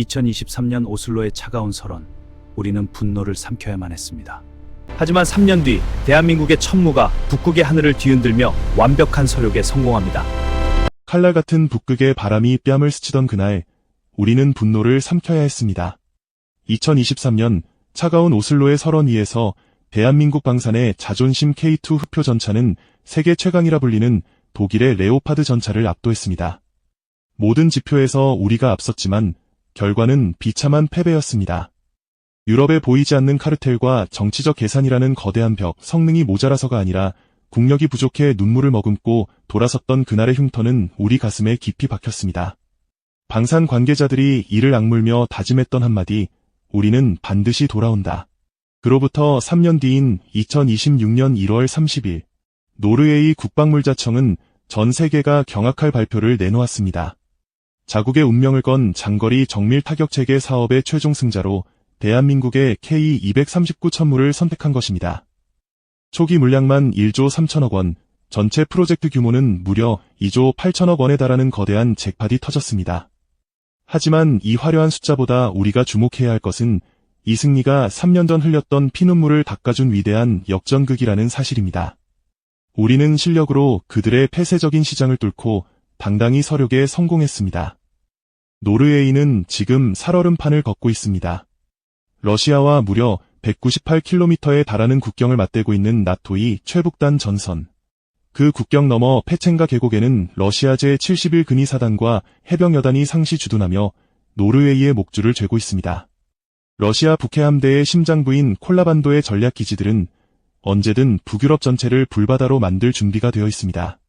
2023년 오슬로의 차가운 설원, 우리는 분노를 삼켜야만 했습니다. 하지만 3년 뒤 대한민국의 천무가 북극의 하늘을 뒤흔들며 완벽한 서력에 성공합니다. 칼날 같은 북극의 바람이 뺨을 스치던 그날, 우리는 분노를 삼켜야 했습니다. 2023년 차가운 오슬로의 설원 위에서 대한민국 방산의 자존심 K2 흑표 전차는 세계 최강이라 불리는 독일의 레오파드 전차를 압도했습니다. 모든 지표에서 우리가 앞섰지만 결과는 비참한 패배였습니다. 유럽에 보이지 않는 카르텔과 정치적 계산이라는 거대한 벽, 성능이 모자라서가 아니라 국력이 부족해 눈물을 머금고 돌아섰던 그날의 흉터는 우리 가슴에 깊이 박혔습니다. 방산 관계자들이 이를 악물며 다짐했던 한마디, 우리는 반드시 돌아온다. 그로부터 3년 뒤인 2026년 1월 30일, 노르웨이 국방물자청은 전 세계가 경악할 발표를 내놓았습니다. 자국의 운명을 건 장거리 정밀 타격체계 사업의 최종 승자로 대한민국의 K239 천무를 선택한 것입니다. 초기 물량만 1조 3천억 원, 전체 프로젝트 규모는 무려 2조 8천억 원에 달하는 거대한 잭팟이 터졌습니다. 하지만 이 화려한 숫자보다 우리가 주목해야 할 것은 이 승리가 3년 전 흘렸던 피눈물을 닦아준 위대한 역전극이라는 사실입니다. 우리는 실력으로 그들의 폐쇄적인 시장을 뚫고 당당히 서력에 성공했습니다. 노르웨이는 지금 살얼음판을 걷고 있습니다. 러시아와 무려 198km에 달하는 국경을 맞대고 있는 나토의 최북단 전선. 그 국경 너머 페첸가 계곡에는 러시아 제71 근위사단과 해병여단이 상시 주둔하며 노르웨이의 목줄을 죄고 있습니다. 러시아 북해 함대의 심장부인 콜라반도의 전략기지들은 언제든 북유럽 전체를 불바다로 만들 준비가 되어 있습니다.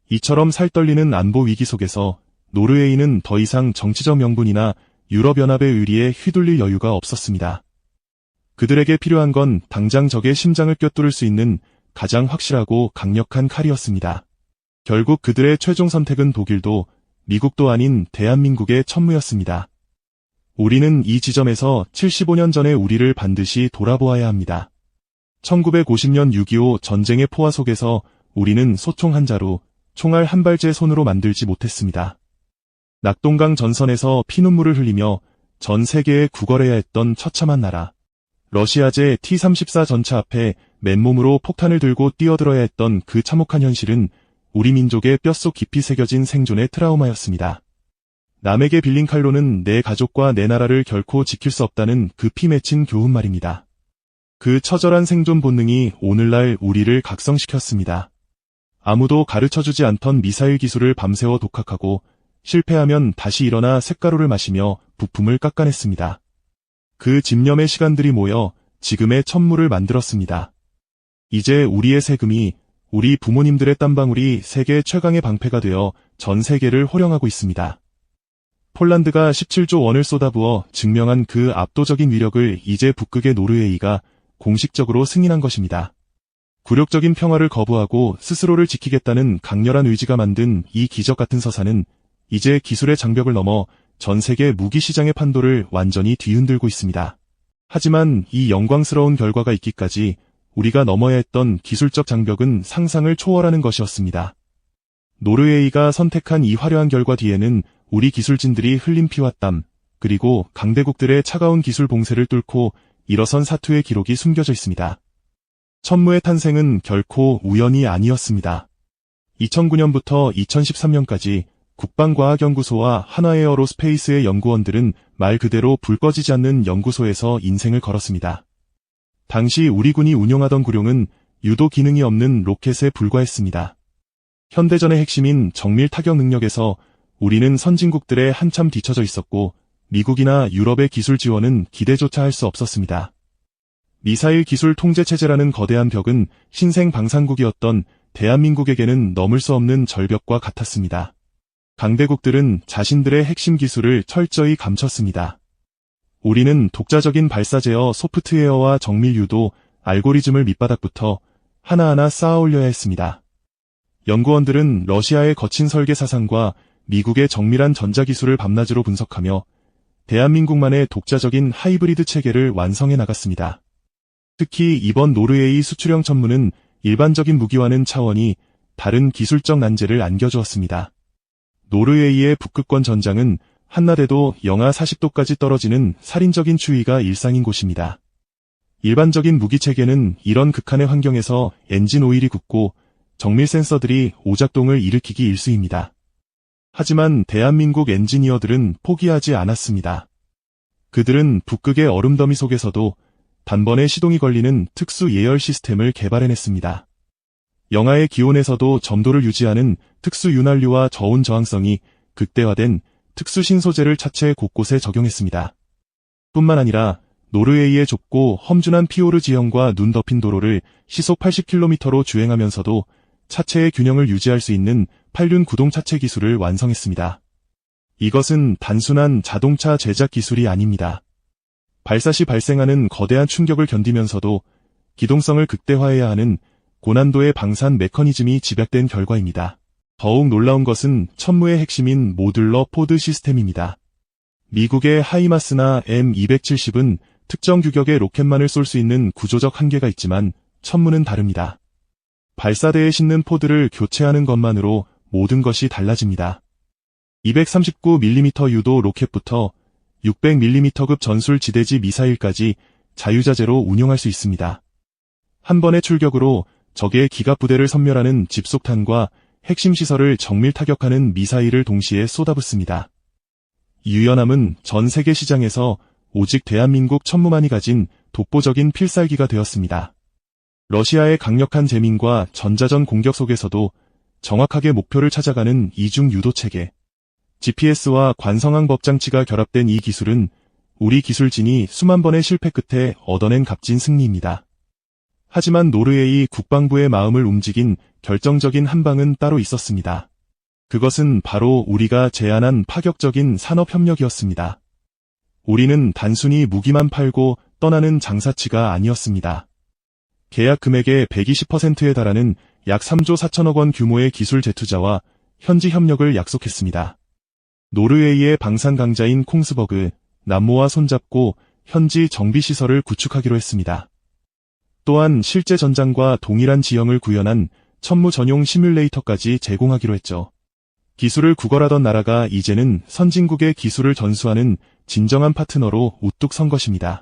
이처럼 살떨리는 안보 위기 속에서 노르웨이는 더 이상 정치적 명분이나 유럽연합의 의리에 휘둘릴 여유가 없었습니다. 그들에게 필요한 건 당장 적의 심장을 꿰뚫을 수 있는 가장 확실하고 강력한 칼이었습니다. 결국 그들의 최종 선택은 독일도 미국도 아닌 대한민국의 천무였습니다. 우리는 이 지점에서 75년 전의 우리를 반드시 돌아보아야 합니다. 1950년 6.25 전쟁의 포화 속에서 우리는 소총 한 자루, 총알 한 발째 손으로 만들지 못했습니다. 낙동강 전선에서 피눈물을 흘리며 전 세계에 구걸해야 했던 처참한 나라. 러시아제 T-34 전차 앞에 맨몸으로 폭탄을 들고 뛰어들어야 했던 그 참혹한 현실은 우리 민족의 뼛속 깊이 새겨진 생존의 트라우마였습니다. 남에게 빌린 칼로는 내 가족과 내 나라를 결코 지킬 수 없다는 그 피 맺힌 교훈 말입니다. 그 처절한 생존 본능이 오늘날 우리를 각성시켰습니다. 아무도 가르쳐주지 않던 미사일 기술을 밤새워 독학하고 실패하면 다시 일어나 쇳가루를 마시며 부품을 깎아냈습니다. 그 집념의 시간들이 모여 지금의 천무를 만들었습니다. 이제 우리의 세금이, 우리 부모님들의 땀방울이 세계 최강의 방패가 되어 전 세계를 호령하고 있습니다. 폴란드가 17조 원을 쏟아부어 증명한 그 압도적인 위력을 이제 북극의 노르웨이가 공식적으로 승인한 것입니다. 굴욕적인 평화를 거부하고 스스로를 지키겠다는 강렬한 의지가 만든 이 기적 같은 서사는 이제 기술의 장벽을 넘어 전 세계 무기 시장의 판도를 완전히 뒤흔들고 있습니다. 하지만 이 영광스러운 결과가 있기까지 우리가 넘어야 했던 기술적 장벽은 상상을 초월하는 것이었습니다. 노르웨이가 선택한 이 화려한 결과 뒤에는 우리 기술진들이 흘린 피와 땀, 그리고 강대국들의 차가운 기술 봉쇄를 뚫고 일어선 사투의 기록이 숨겨져 있습니다. 천무의 탄생은 결코 우연이 아니었습니다. 2009년부터 2013년까지 국방과학연구소와 한화에어로스페이스의 연구원들은 말 그대로 불 꺼지지 않는 연구소에서 인생을 걸었습니다. 당시 우리 군이 운용하던 구룡은 유도 기능이 없는 로켓에 불과했습니다. 현대전의 핵심인 정밀 타격 능력에서 우리는 선진국들에 한참 뒤처져 있었고 미국이나 유럽의 기술 지원은 기대조차 할 수 없었습니다. 미사일 기술 통제체제라는 거대한 벽은 신생 방산국이었던 대한민국에게는 넘을 수 없는 절벽과 같았습니다. 강대국들은 자신들의 핵심 기술을 철저히 감췄습니다. 우리는 독자적인 발사 제어 소프트웨어와 정밀 유도, 알고리즘을 밑바닥부터 하나하나 쌓아 올려야 했습니다. 연구원들은 러시아의 거친 설계 사상과 미국의 정밀한 전자기술을 밤낮으로 분석하며 대한민국만의 독자적인 하이브리드 체계를 완성해 나갔습니다. 특히 이번 노르웨이 수출형 천무는 일반적인 무기와는 차원이 다른 기술적 난제를 안겨주었습니다. 노르웨이의 북극권 전장은 한낮에도 영하 40도까지 떨어지는 살인적인 추위가 일상인 곳입니다. 일반적인 무기체계는 이런 극한의 환경에서 엔진 오일이 굳고 정밀 센서들이 오작동을 일으키기 일쑤입니다. 하지만 대한민국 엔지니어들은 포기하지 않았습니다. 그들은 북극의 얼음더미 속에서도 단번에 시동이 걸리는 특수 예열 시스템을 개발해냈습니다. 영하의 기온에서도 점도를 유지하는 특수 윤활유와 저온 저항성이 극대화된 특수 신소재를 차체 곳곳에 적용했습니다. 뿐만 아니라 노르웨이의 좁고 험준한 피오르 지형과 눈 덮인 도로를 시속 80km로 주행하면서도 차체의 균형을 유지할 수 있는 8륜 구동 차체 기술을 완성했습니다. 이것은 단순한 자동차 제작 기술이 아닙니다. 발사 시 발생하는 거대한 충격을 견디면서도 기동성을 극대화해야 하는 고난도의 방산 메커니즘이 집약된 결과입니다. 더욱 놀라운 것은 천무의 핵심인 모듈러 포드 시스템입니다. 미국의 하이마스나 M270은 특정 규격의 로켓만을 쏠 수 있는 구조적 한계가 있지만 천무는 다릅니다. 발사대에 싣는 포드를 교체하는 것만으로 모든 것이 달라집니다. 239mm 유도 로켓부터 600mm급 전술 지대지 미사일까지 자유자재로 운용할 수 있습니다. 한 번의 출격으로 적의 기갑부대를 섬멸하는 집속탄과 핵심 시설을 정밀 타격하는 미사일을 동시에 쏟아붓습니다. 유연함은 전 세계 시장에서 오직 대한민국 천무만이 가진 독보적인 필살기가 되었습니다. 러시아의 강력한 재민과 전자전 공격 속에서도 정확하게 목표를 찾아가는 이중 유도 체계, GPS와 관성항 법장치가 결합된 이 기술은 우리 기술진이 수만 번의 실패 끝에 얻어낸 값진 승리입니다. 하지만 노르웨이 국방부의 마음을 움직인 결정적인 한 방은 따로 있었습니다. 그것은 바로 우리가 제안한 파격적인 산업협력이었습니다. 우리는 단순히 무기만 팔고 떠나는 장사치가 아니었습니다. 계약 금액의 120%에 달하는 약 3조 4천억 원 규모의 기술 재투자와 현지 협력을 약속했습니다. 노르웨이의 방산 강자인 콩스버그, 남모와 손잡고 현지 정비시설을 구축하기로 했습니다. 또한 실제 전장과 동일한 지형을 구현한 천무 전용 시뮬레이터까지 제공하기로 했죠. 기술을 구걸하던 나라가 이제는 선진국의 기술을 전수하는 진정한 파트너로 우뚝 선 것입니다.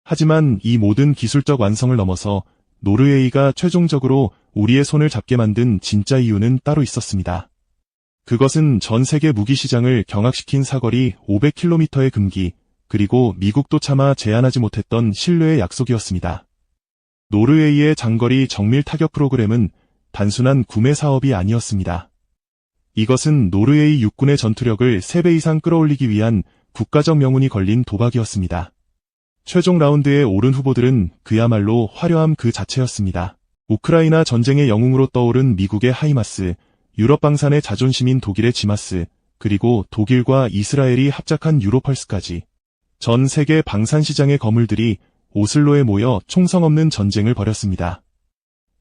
하지만 이 모든 기술적 완성을 넘어서 노르웨이가 최종적으로 우리의 손을 잡게 만든 진짜 이유는 따로 있었습니다. 그것은 전 세계 무기 시장을 경악시킨 사거리 500km의 금기, 그리고 미국도 차마 제안하지 못했던 신뢰의 약속이었습니다. 노르웨이의 장거리 정밀 타격 프로그램은 단순한 구매 사업이 아니었습니다. 이것은 노르웨이 육군의 전투력을 3배 이상 끌어올리기 위한 국가적 명운이 걸린 도박이었습니다. 최종 라운드에 오른 후보들은 그야말로 화려함 그 자체였습니다. 우크라이나 전쟁의 영웅으로 떠오른 미국의 하이마스, 유럽 방산의 자존심인 독일의 지마스, 그리고 독일과 이스라엘이 합작한 유로펄스까지 전 세계 방산 시장의 거물들이 오슬로에 모여 총성 없는 전쟁을 벌였습니다.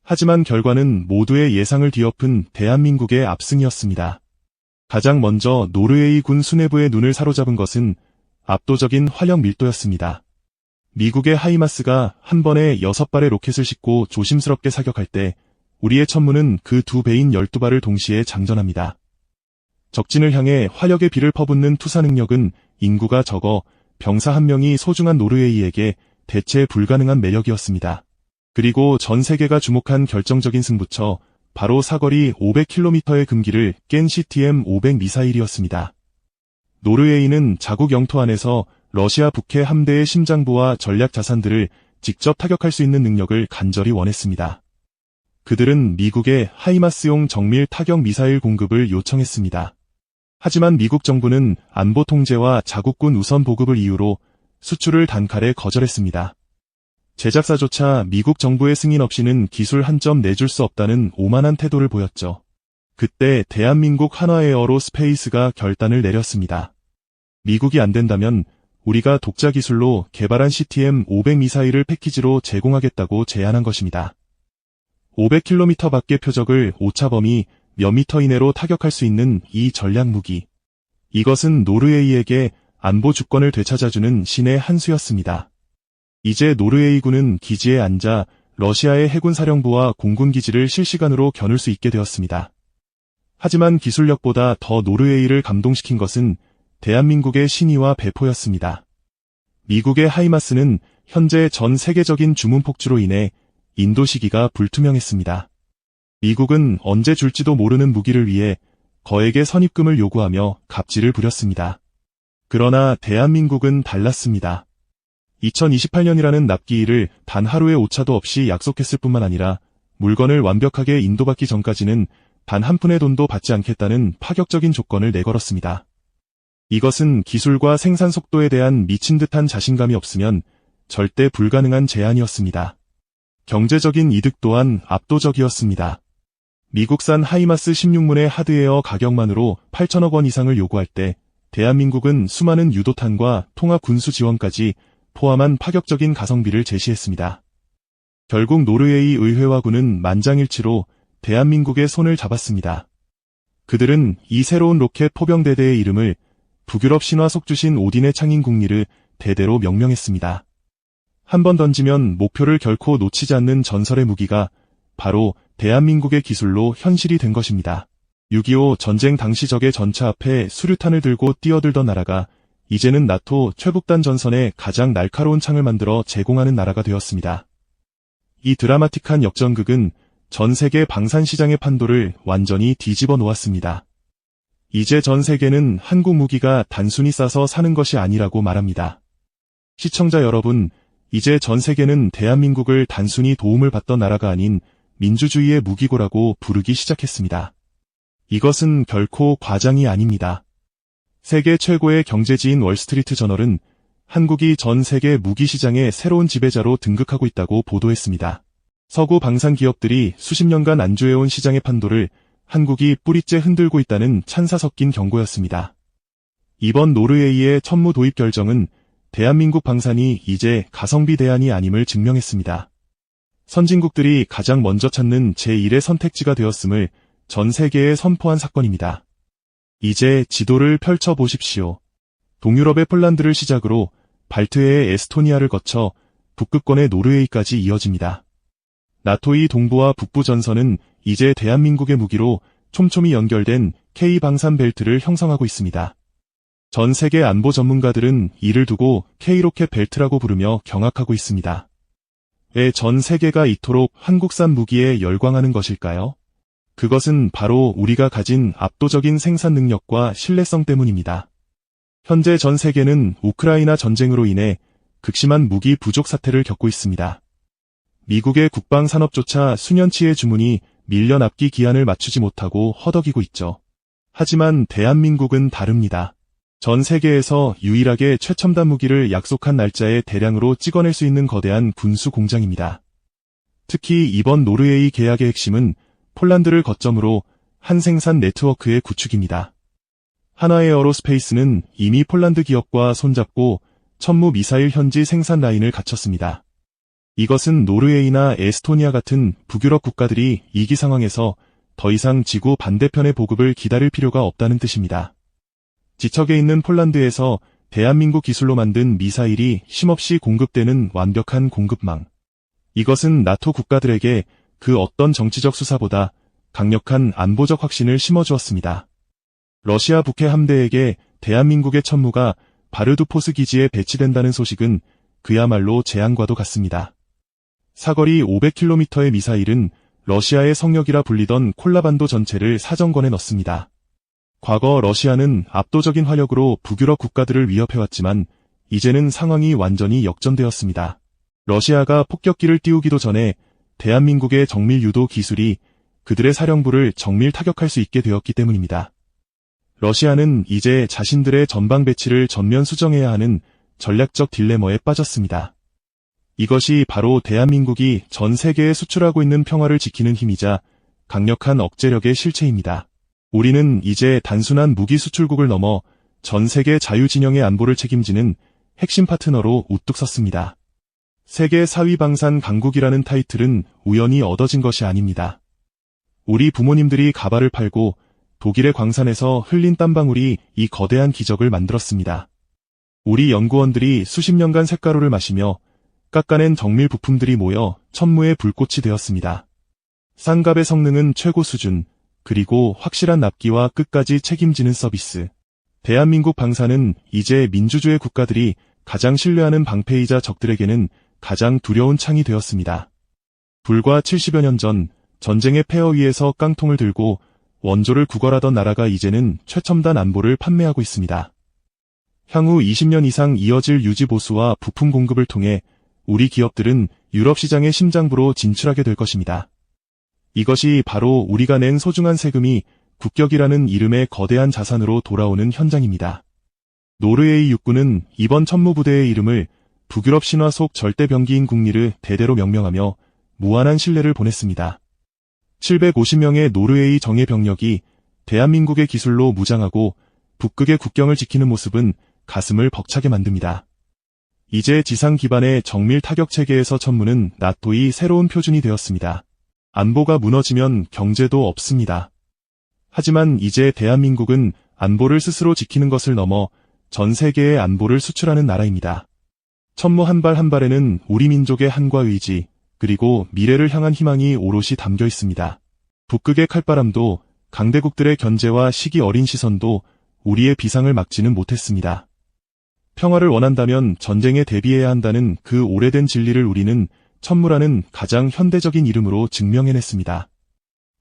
하지만 결과는 모두의 예상을 뒤엎은 대한민국의 압승이었습니다. 가장 먼저 노르웨이 군 수뇌부의 눈을 사로잡은 것은 압도적인 화력 밀도였습니다. 미국의 하이마스가 한 번에 6발의 로켓을 싣고 조심스럽게 사격할 때 우리의 천무는 그 2배인 12발을 동시에 장전합니다. 적진을 향해 화력의 비를 퍼붓는 투사 능력은 인구가 적어 병사 한 명이 소중한 노르웨이에게 대체 불가능한 매력이었습니다. 그리고 전 세계가 주목한 결정적인 승부처, 바로 사거리 500km의 금기를 깬 CTM-500 미사일이었습니다. 노르웨이는 자국 영토 안에서 러시아 북해 함대의 심장부와 전략 자산들을 직접 타격할 수 있는 능력을 간절히 원했습니다. 그들은 미국의 하이마스용 정밀 타격 미사일 공급을 요청했습니다. 하지만 미국 정부는 안보 통제와 자국군 우선 보급을 이유로 수출을 단칼에 거절했습니다. 제작사조차 미국 정부의 승인 없이는 기술 한 점 내줄 수 없다는 오만한 태도를 보였죠. 그때 대한민국 한화에어로스페이스가 결단을 내렸습니다. 미국이 안 된다면 우리가 독자 기술로 개발한 CTM-500 미사일을 패키지로 제공하겠다고 제안한 것입니다. 500km 밖의 표적을 오차 범위 몇 미터 이내로 타격할 수 있는 이 전략 무기. 이것은 노르웨이에게 안보 주권을 되찾아주는 신의 한 수였습니다. 이제 노르웨이군은 기지에 앉아 러시아의 해군 사령부와 공군 기지를 실시간으로 겨눌 수 있게 되었습니다. 하지만 기술력보다 더 노르웨이를 감동시킨 것은 대한민국의 신의와 배포였습니다. 미국의 하이마스는 현재 전 세계적인 주문 폭주로 인해 인도 시기가 불투명했습니다. 미국은 언제 줄지도 모르는 무기를 위해 거액의 선입금을 요구하며 갑질을 부렸습니다. 그러나 대한민국은 달랐습니다. 2028년이라는 납기일을 단 하루의 오차도 없이 약속했을 뿐만 아니라 물건을 완벽하게 인도받기 전까지는 단 한 푼의 돈도 받지 않겠다는 파격적인 조건을 내걸었습니다. 이것은 기술과 생산 속도에 대한 미친 듯한 자신감이 없으면 절대 불가능한 제안이었습니다. 경제적인 이득 또한 압도적이었습니다. 미국산 하이마스 16문의 하드웨어 가격만으로 8천억 원 이상을 요구할 때 대한민국은 수많은 유도탄과 통합 군수 지원까지 포함한 파격적인 가성비를 제시했습니다. 결국 노르웨이 의회와 군은 만장일치로 대한민국의 손을 잡았습니다. 그들은 이 새로운 로켓 포병대대의 이름을 북유럽 신화 속주신 오딘의 창인 국리를 대대로 명명했습니다. 한 번 던지면 목표를 결코 놓치지 않는 전설의 무기가 바로 대한민국의 기술로 현실이 된 것입니다. 6.25 전쟁 당시 적의 전차 앞에 수류탄을 들고 뛰어들던 나라가 이제는 나토 최북단 전선에 가장 날카로운 창을 만들어 제공하는 나라가 되었습니다. 이 드라마틱한 역전극은 전 세계 방산 시장의 판도를 완전히 뒤집어 놓았습니다. 이제 전 세계는 한국 무기가 단순히 싸서 사는 것이 아니라고 말합니다. 시청자 여러분, 이제 전 세계는 대한민국을 단순히 도움을 받던 나라가 아닌 민주주의의 무기고라고 부르기 시작했습니다. 이것은 결코 과장이 아닙니다. 세계 최고의 경제지인 월스트리트 저널은 한국이 전 세계 무기 시장의 새로운 지배자로 등극하고 있다고 보도했습니다. 서구 방산 기업들이 수십 년간 안주해온 시장의 판도를 한국이 뿌리째 흔들고 있다는 찬사 섞인 경고였습니다. 이번 노르웨이의 천무 도입 결정은 대한민국 방산이 이제 가성비 대안이 아님을 증명했습니다. 선진국들이 가장 먼저 찾는 제1의 선택지가 되었음을 전 세계에 선포한 사건입니다. 이제 지도를 펼쳐보십시오. 동유럽의 폴란드를 시작으로 발트해의 에스토니아를 거쳐 북극권의 노르웨이까지 이어집니다. 나토의 동부와 북부 전선은 이제 대한민국의 무기로 촘촘히 연결된 K-방산 벨트를 형성하고 있습니다. 전 세계 안보 전문가들은 이를 두고 K-로켓 벨트라고 부르며 경악하고 있습니다. 왜 전 세계가 이토록 한국산 무기에 열광하는 것일까요? 그것은 바로 우리가 가진 압도적인 생산 능력과 신뢰성 때문입니다. 현재 전 세계는 우크라이나 전쟁으로 인해 극심한 무기 부족 사태를 겪고 있습니다. 미국의 국방산업조차 수년치의 주문이 밀려 납기 기한을 맞추지 못하고 허덕이고 있죠. 하지만 대한민국은 다릅니다. 전 세계에서 유일하게 최첨단 무기를 약속한 날짜에 대량으로 찍어낼 수 있는 거대한 군수 공장입니다. 특히 이번 노르웨이 계약의 핵심은 폴란드를 거점으로 한 생산 네트워크의 구축입니다. 하나에어로스페이스는 이미 폴란드 기업과 손잡고 천무 미사일 현지 생산 라인을 갖췄습니다. 이것은 노르웨이나 에스토니아 같은 북유럽 국가들이 위기 상황에서 더 이상 지구 반대편의 보급을 기다릴 필요가 없다는 뜻입니다. 지척에 있는 폴란드에서 대한민국 기술로 만든 미사일이 쉼없이 공급되는 완벽한 공급망. 이것은 나토 국가들에게 그 어떤 정치적 수사보다 강력한 안보적 확신을 심어주었습니다. 러시아 북해 함대에게 대한민국의 천무가 바르두포스 기지에 배치된다는 소식은 그야말로 재앙과도 같습니다. 사거리 500km의 미사일은 러시아의 성역이라 불리던 콜라반도 전체를 사정권에 넣습니다. 과거 러시아는 압도적인 화력으로 북유럽 국가들을 위협해왔지만 이제는 상황이 완전히 역전되었습니다. 러시아가 폭격기를 띄우기도 전에 대한민국의 정밀 유도 기술이 그들의 사령부를 정밀 타격할 수 있게 되었기 때문입니다. 러시아는 이제 자신들의 전방 배치를 전면 수정해야 하는 전략적 딜레마에 빠졌습니다. 이것이 바로 대한민국이 전 세계에 수출하고 있는 평화를 지키는 힘이자 강력한 억제력의 실체입니다. 우리는 이제 단순한 무기 수출국을 넘어 전 세계 자유진영의 안보를 책임지는 핵심 파트너로 우뚝 섰습니다. 세계 4위 방산 강국이라는 타이틀은 우연히 얻어진 것이 아닙니다. 우리 부모님들이 가발을 팔고 독일의 광산에서 흘린 땀방울이 이 거대한 기적을 만들었습니다. 우리 연구원들이 수십 년간 색가루를 마시며 깎아낸 정밀 부품들이 모여 천무의 불꽃이 되었습니다. 쌍갑의 성능은 최고 수준, 그리고 확실한 납기와 끝까지 책임지는 서비스. 대한민국 방산은 이제 민주주의 국가들이 가장 신뢰하는 방패이자 적들에게는 가장 두려운 창이 되었습니다. 불과 70여 년 전 전쟁의 폐허 위에서 깡통을 들고 원조를 구걸하던 나라가 이제는 최첨단 안보를 판매하고 있습니다. 향후 20년 이상 이어질 유지 보수와 부품 공급을 통해 우리 기업들은 유럽 시장의 심장부로 진출하게 될 것입니다. 이것이 바로 우리가 낸 소중한 세금이 국격이라는 이름의 거대한 자산으로 돌아오는 현장입니다. 노르웨이 육군은 이번 천무부대의 이름을 북유럽 신화 속 절대 병기인 국리를 대대로 명명하며 무한한 신뢰를 보냈습니다. 750명의 노르웨이 정예 병력이 대한민국의 기술로 무장하고 북극의 국경을 지키는 모습은 가슴을 벅차게 만듭니다. 이제 지상 기반의 정밀 타격 체계에서 천무는 나토의 새로운 표준이 되었습니다. 안보가 무너지면 경제도 없습니다. 하지만 이제 대한민국은 안보를 스스로 지키는 것을 넘어 전 세계의 안보를 수출하는 나라입니다. 천무 한 발 한 발에는 우리 민족의 한과 의지, 그리고 미래를 향한 희망이 오롯이 담겨 있습니다. 북극의 칼바람도 강대국들의 견제와 시기 어린 시선도 우리의 비상을 막지는 못했습니다. 평화를 원한다면 전쟁에 대비해야 한다는 그 오래된 진리를 우리는 천무라는 가장 현대적인 이름으로 증명해냈습니다.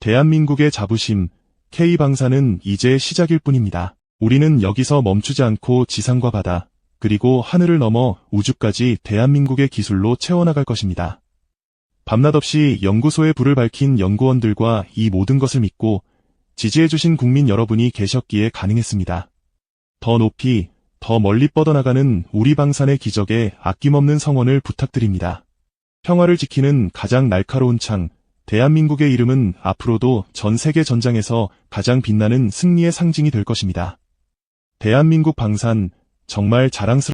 대한민국의 자부심, K방산은 이제 시작일 뿐입니다. 우리는 여기서 멈추지 않고 지상과 바다, 그리고 하늘을 넘어 우주까지 대한민국의 기술로 채워나갈 것입니다. 밤낮 없이 연구소의 불을 밝힌 연구원들과 이 모든 것을 믿고 지지해주신 국민 여러분이 계셨기에 가능했습니다. 더 높이, 더 멀리 뻗어나가는 우리 방산의 기적에 아낌없는 성원을 부탁드립니다. 평화를 지키는 가장 날카로운 창, 대한민국의 이름은 앞으로도 전 세계 전장에서 가장 빛나는 승리의 상징이 될 것입니다. 대한민국 방산, 정말 자랑스럽습니다.